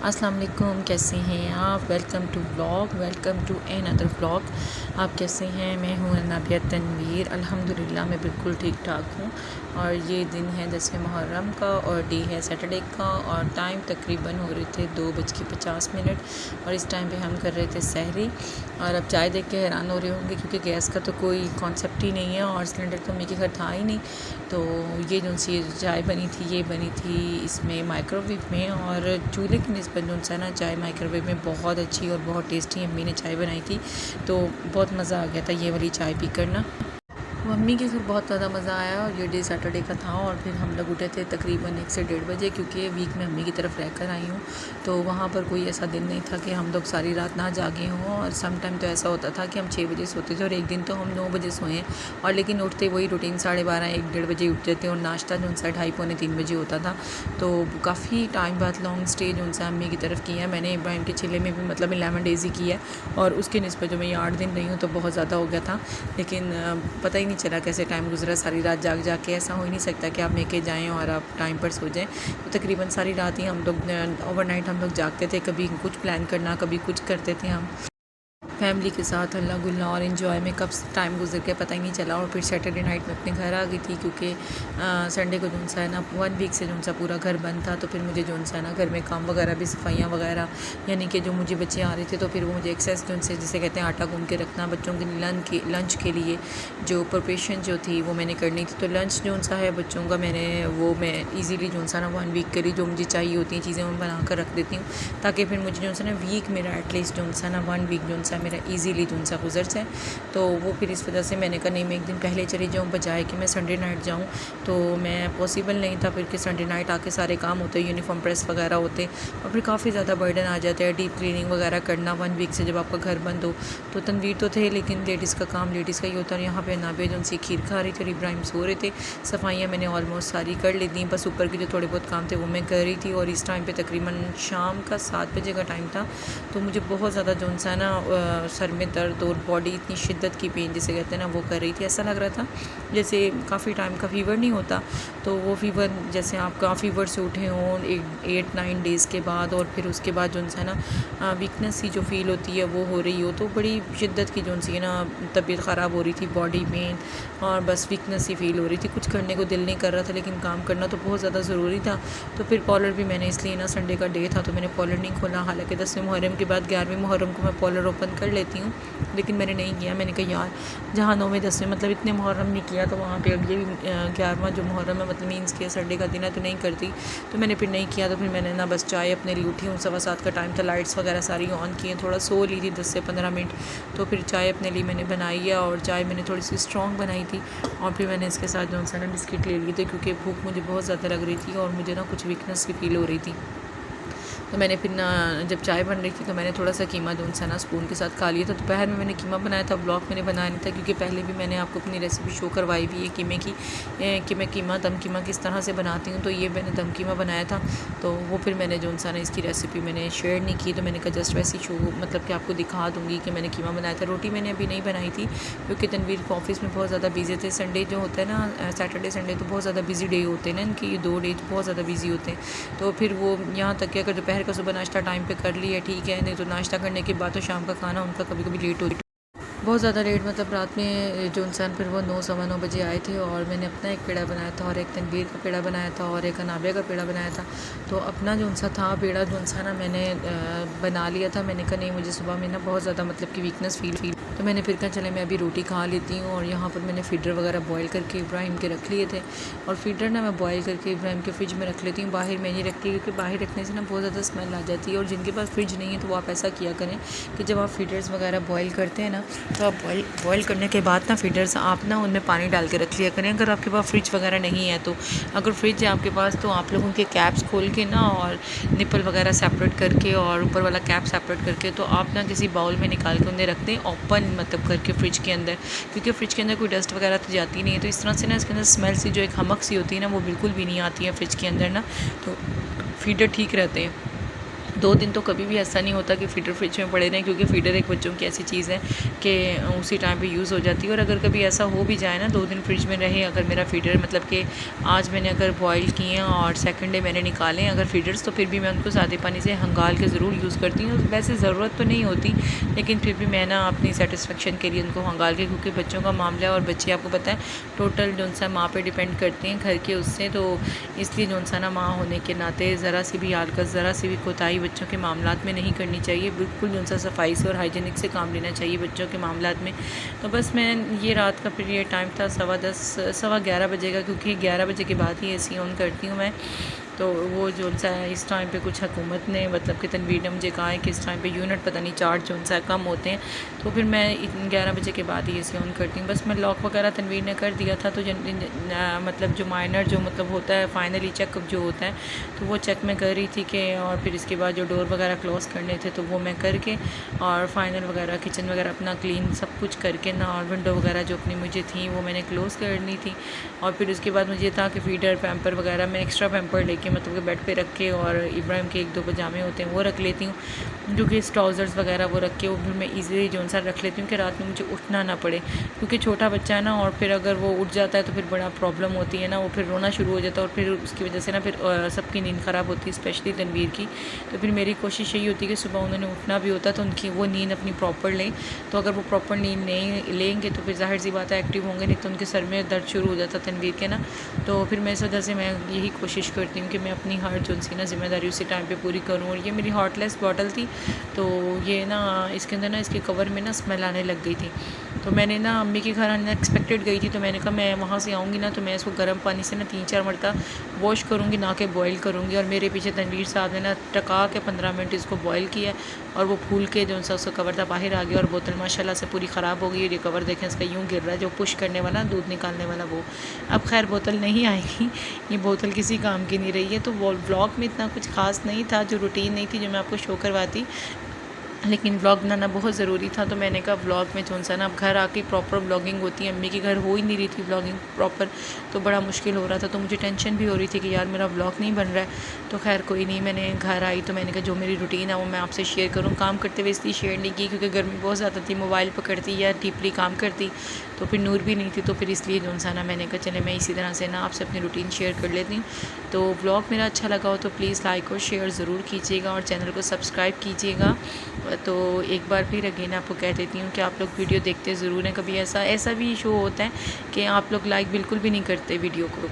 अस्सलाम वालेकुम, कैसे हैं आप। Welcome to another vlog. आप कैसे हैं। मैं हूँ नाबिया तनवीर। अल्हम्दुलिल्लाह मैं बिल्कुल ठीक ठाक हूँ। और ये दिन है 10वें मुहर्रम का और डे है सैटरडे का और टाइम तकरीबन हो रहे थे 2:50 और इस टाइम पे हम कर रहे थे सहरी। और अब चाय देख के हैरान हो रहे होंगे क्योंकि गैस का तो कोई कॉन्सेप्ट ही नहीं है और सिलेंडर तो मेरे घर था ही नहीं। तो ये जो सी चाय बनी थी ये बनी थी इसमें माइक्रोवेव में, और चूल्हे की निस्बत जो है ना चाय माइक्रोवेव में बहुत अच्छी और बहुत टेस्टी अम्मी ने चाय बनाई थी। तो बहुत मज़ा आ गया था ये वाली चाय पी कर ना। मम्मी के घर बहुत ज़्यादा मज़ा आया और ये डे सैटरडे का था। और फिर हम लोग उठे थे तकरीबन 1 से 1:30 बजे क्योंकि वीक में मम्मी की तरफ रहकर आई हूँ। तो वहाँ पर कोई ऐसा दिन नहीं था कि हम लोग सारी रात ना जागे हों। और सम टाइम तो ऐसा होता था कि हम 6 बजे सोते थे और एक दिन तो हम 9 बजे सोए। और लेकिन उठते वही रूटीन 12:30 1-1:30 बजे उठते थे और नाश्ता जो सा 2:30-3 बजे होता था। तो काफ़ी टाइम बाद लॉन्ग स्टे जो सा मम्मी की तरफ किया है मैंने। इब्राहिम के चिल्ले में भी मतलब 11 डेज़ ही किया है और उसकी निस्बत जो मैं ये 8 दिन रही हूँ तो बहुत ज़्यादा हो गया था। लेकिन पता ही नहीं चला कैसे टाइम गुजरा। सारी रात जाग जाग के ऐसा हो ही नहीं सकता कि आप लेके जाएं और आप टाइम पर सो जाएं। तो तकरीबन सारी रात ही हम लोग ओवरनाइट हम लोग जागते थे। कभी कुछ प्लान करना कभी कुछ करते थे हम फैमिली के साथ हल्ला गुल्ला और इन्जॉय में कब टाइम गुजर के पता ही नहीं चला। और फिर सैटरडे नाइट में अपने घर आ गई थी क्योंकि संडे को जो सा है ना 1 वीक से जो सा पूरा घर बंद था। तो फिर मुझे जो सा है ना घर में काम वगैरह भी सफाइयाँ वगैरह यानी कि जो मुझे बच्चे आ रहे थे तो फिर वो मुझे एक्सेस जो से जिसे कहते हैं आटा गूंद के रखना बच्चों के लंच के लिए जो प्रिपरेशन जो थी वो मैंने करनी थी। तो लंच जो सा है बच्चों का मैं ईज़िली जो सा ना 1 वीक के लिए जो मुझे चाहिए होती हैं चीज़ें मैं बना कर रख देती हूँ ताकि फिर मुझे जो सा ना वीक मेरा एटलीस्ट जो सा ना 1 वीक जो सा मेरा ईज़िली जो सा गुजर जाए। तो वो फिर इस वजह से मैंने कहा नहीं मैं एक दिन पहले चली जाऊँ बजाय कि मैं संडे नाइट जाऊँ। तो मैं पॉसिबल नहीं था फिर कि संडे नाइट आके सारे काम होते यूनिफॉर्म प्रेस वगैरह होते और फिर काफ़ी ज़्यादा बर्डन आ जाता है डीप क्लीनिंग वगैरह करना 1 वीक से जब आपका घर बंद हो। तो तनवीर तो थे लेकिन लेडीज़ का काम लेडीज़ का ही होता है। यहाँ पे नाबे जो सी खीर खा रही थी और इब्राहिम सो रहे थे। सफाइयाँ मैंने ऑलमोस्ट सारी कर ली थी, बस ऊपर के जो थोड़े बहुत काम थे वो मैं कर रही थी। और इस टाइम पर तकरीबन शाम का 7 बजे का टाइम था। तो मुझे बहुत ज़्यादा जो सा ना सर में दर्द और बॉडी इतनी शिद्दत की पेन जिसे कहते हैं ना वो कर रही थी। ऐसा लग रहा था जैसे काफ़ी टाइम का फ़ीवर नहीं होता तो वो फ़ीवर जैसे आप फ़ीवर से उठे हों 8-9 डेज़ के बाद और फिर उसके बाद जो है ना वीकनेस सी जो फ़ील होती है वो हो रही हो। तो बड़ी शिद्दत की जो सी है ना तबीयत ख़राब हो रही थी, बॉडी पेन और बस वीकनेस सी फ़ील हो रही थी। कुछ करने को दिल नहीं कर रहा था लेकिन काम करना तो बहुत ज़्यादा ज़रूरी था। तो फिर पॉलर भी मैंने इसलिए ना संडे का डे था तो मैंने पॉलर नहीं खोला। हालांकि 10वें मुहर्रम के बाद 11वें मुहर्रम को मैं पॉलर ओपन कर लेती हूँ लेकिन मैंने नहीं किया। मैंने कहा यार जहाँ 9वें 10वें मतलब इतने मुहर्रम नहीं किया तो वहाँ पे अब ये भी 11वां जो मुहर्रम है मतलब मीन्स किया संडे का दिन है तो नहीं करती। तो मैंने फिर नहीं किया। तो फिर मैंने ना बस चाय अपने लिए उठी हूँ 7:15 का टाइम था, लाइट्स वगैरह सारी ऑन की हैं, थोड़ा सो ली थी 10 से 15 मिनट। तो फिर चाय अपने लिए मैंने बनाई है और चाय मैंने थोड़ी सी स्ट्रॉन्ग बनाई थी और फिर मैंने इसके साथ जो सा ना बिस्किट ले लिए थे क्योंकि भूख मुझे बहुत ज़्यादा लग रही थी और मुझे ना कुछ वीकनेस की फ़ील हो रही थी। तो मैंने फिर ना जब चाय बन रही थी तो मैंने थोड़ा सा कीमा जो सा ना स्पून के साथ खा लिया था। दोपहर में मैंने कीमा बनाया था, ब्लॉग मैंने बनाया नहीं था क्योंकि पहले भी मैंने आपको अपनी रेसिपी शो करवाई भी है कीमे की कि मैं कीमा दम कीमा किस तरह से बनाती हूँ। तो ये मैंने दम कीमा बनाया था तो वो फिर मैंने जो सा ना इसकी रेसिपी मैंने शेयर नहीं की। तो मैंने कहा जस्ट वैसे ही शो मतलब कि आपको दिखा दूँगी कि मैंने कीमा बनाया था। रोटी मैंने अभी नहीं बनाई थी क्योंकि तनवीर के ऑफिस में बहुत ज़्यादा बिजी थे। संडे जो होता है ना सैटरडे संडे तो बहुत ज़्यादा बिजी डे होते हैं ना इनके, ये 2 डे बहुत ज़्यादा बिजी होते हैं। तो फिर वो यहाँ तक कि अगर दोपहर का सुबह नाश्ता टाइम पे कर लिया ठीक है, नहीं तो नाश्ता करने के बाद तो शाम का खाना उनका कभी कभी लेट हो बहुत ज़्यादा लेट मतलब रात में जो इंसान फिर वो 9-9 बजे आए थे। और मैंने अपना एक पेड़ा बनाया था और एक तनवीर का पेड़ा बनाया था और एक अनाबिया का पेड़ा बनाया था। तो अपना जो सा था पेड़ा जो सा ना मैंने बना लिया था। मैंने कहा नहीं मुझे सुबह में ना बहुत ज़्यादा मतलब कि वीकनेस फील तो मैंने फिर कहा चले मैं अभी रोटी खा लेती हूँ। और यहाँ पर मैंने फीडर वगैरह बॉयल करके इब्राहिम के रख लिए थे और फीडर ना मैं बॉयल करके इब्राहिम के फ्रिज में रख लेती हूँ। बाहर मैं नहीं रखती क्योंकि बाहर रखने से ना बहुत ज़्यादा स्मेल आ जाती है। और जिनके पास फ्रिज नहीं है तो वो आप ऐसा किया करें कि जब आप फीडर्स वगैरह बॉयल करते हैं ना तो आप बॉयल करने के बाद ना फीडर्स आप ना उनमें पानी डाल के रख लिया करें। अगर आपके पास फ्रिज वगैरह नहीं है तो अगर फ्रिज है आपके पास तो आप लोग उनके कैप्स खोल के ना और निपल वगैरह सेपरेट करके और ऊपर वाला कैप सेपरेट करके तो आप ना किसी बाउल में निकाल के उन्हें रख दें ओपन मतलब करके फ्रिज के अंदर, क्योंकि फ्रिज के अंदर कोई डस्ट वगैरह तो जाती नहीं है। तो इस तरह से ना इसके अंदर स्मेल सी जो एक हमक सी होती है ना वो बिल्कुल भी नहीं आती है फ्रिज के अंदर ना। तो फीडर ठीक रहते हैं। 2 दिन तो कभी भी ऐसा नहीं होता कि फ़ीडर फ्रिज में पड़े रहें, क्योंकि फ़ीडर एक बच्चों की ऐसी चीज़ है कि उसी टाइम पे यूज़ हो जाती है। और अगर कभी ऐसा हो भी जाए ना 2 दिन फ्रिज में रहे अगर मेरा फ़ीडर, मतलब कि आज मैंने अगर बॉयल किए हैं और सेकंड डे मैंने निकाले हैं अगर फ़ीडर्स, तो फिर भी मैं उनको सादे पानी से हंगाल के ज़रूर यूज़ करती हूँ। वैसे ज़रूरत तो नहीं होती, लेकिन फिर भी मैं ना अपनी सेटिस्फेक्शन के लिए उनको हंगाल के, क्योंकि बच्चों का मामला है और बच्चे आपको पता है टोटल जो सा माँ पे डिपेंड करते हैं घर के उससे, तो इसलिए जो सा ना माँ होने के नाते ज़रा सी भी हरकत, ज़रा सी भी कोताही बच्चों के मामलात में नहीं करनी चाहिए। बिल्कुल जो सा सफाई से और हाइजीनिक से काम लेना चाहिए बच्चों के मामलात में। तो बस मैं ये रात का फिर ये टाइम था 10:15 11 बजे का, क्योंकि 11 बजे के बाद ही एसी ऑन करती हूँ मैं। तो वो जो सा है इस टाइम पे कुछ हुकूमत ने, मतलब कि तनवीर ने मुझे कहा है कि इस टाइम पे यूनिट पता नहीं चार्ज जो सा कम होते हैं, तो फिर मैं 11 बजे के बाद ही एसी ऑन करती हूँ। बस मैं लॉक वगैरह तनवीर ने कर दिया था, तो मतलब जो माइनर जो मतलब होता है फाइनली चेकअप जो होता है, तो वो चेक मैं कर रही थी कि, और फिर इसके बाद जो डोर वगैरह क्लोज़ करने थे तो वो मैं करके, और फाइनल वगैरह किचन वगैरह अपना क्लीन सब कुछ करके ना, और विंडो वगैरह जो अपनी मुझे थी वो मैंने क्लोज़ करनी थी। और फिर उसके बाद मुझे था कि फ़ीडर पैम्पर वगैरह मैं एक्स्ट्रा पैम्पर लेके मतलब कि बेड पे रख के, और इब्राहिम के 1-2 पजामे होते हैं वो रख लेती हूँ, क्योंकि ट्राउज़र्स वगैरह वो रख के वो फिर मैं ईज़िली जो सा रख लेती हूँ कि रात में मुझे उठना ना पड़े, क्योंकि छोटा बच्चा है ना, और फिर अगर वो उठ जाता है तो फिर बड़ा प्रॉब्लम होती है ना, वो फिर रोना शुरू हो जाता है, और फिर उसकी वजह से ना फिर सबकी नींद ख़राब होती है, स्पेशली तनवीर की। तो फिर मेरी कोशिश यही होती है कि सुबह उन्होंने उठना भी होता है तो उनकी वो नींद अपनी प्रॉपर लें। तो अगर वो प्रॉपर नींद नहीं लेंगे तो फिर ज़ाहिर सी बात है एक्टिव होंगे नहीं, तो उनके सर में दर्द शुरू हो जाता तनवीर के ना। तो फिर मैं इस वजह से मैं यही कोशिश करती हूँ कि मैं अपनी हर जो सी ना ज़िम्मेदारी उसी टाइम पे पूरी करूँ। और ये मेरी हॉटलेस बॉटल थी, तो ये ना इसके अंदर ना इसके कवर में ना स्मेल आने लग गई थी। तो मैंने ना अम्मी के घर अनएक्सपेक्टेड गई थी, तो मैंने कहा मैं वहाँ से आऊँगी ना तो मैं इसको गर्म पानी से ना 3-4 मरतबा वॉश करूँगी, ना कि बॉयल करूँगी। और मेरे पीछे तनवीर साहब ने ना टका के 15 मिनट इसको बॉयल किया, और वो फूल के जो सा उसका कवर था बाहर आ गया, और बोतल माशाल्लाह से पूरी ख़राब हो गई। और ये कवर देखें इसका यूँ गिर रहा है, जो पुश करने वाला दूध निकालने वाला वो। अब खैर बोतल नहीं आएगी, ये बोतल किसी काम की नहीं रही है। तो व्लॉग में इतना कुछ ख़ास नहीं था, जो रूटीन नहीं थी जो मैं आपको शो करवाती, लेकिन व्लॉग बनाना बहुत ज़रूरी था। तो मैंने कहा व्लॉग में जो सा ना अब घर आके प्रॉपर व्लॉगिंग होती है, अम्मी के घर हो ही नहीं रही थी व्लॉगिंग प्रॉपर, तो बड़ा मुश्किल हो रहा था। तो मुझे टेंशन भी हो रही थी कि यार मेरा व्लॉग नहीं बन रहा है। तो खैर कोई नहीं, मैंने घर आई तो मैंने कहा जो मेरी रूटीन है वो मैं आपसे शेयर करूँ। काम करते हुए इसलिए शेयर नहीं की क्योंकि गर्मी बहुत ज़्यादा थी, मोबाइल पकड़ती या डीपली काम करती, तो फिर नूर भी नहीं थी, तो फिर इसलिए जो सा ना मैंने कहा चले मैं इसी तरह से ना आपसे अपनी रूटीन शेयर कर लेती हूँ। तो व्लॉग मेरा अच्छा लगा हो तो प्लीज़ लाइक और शेयर ज़रूर कीजिएगा, और चैनल को सब्सक्राइब कीजिएगा। तो एक बार फिर अगेन आपको कह देती हूँ कि आप लोग वीडियो देखते ज़रूर हैं। कभी ऐसा भी शो होता है कि आप लोग लाइक बिल्कुल भी नहीं करते वीडियो को।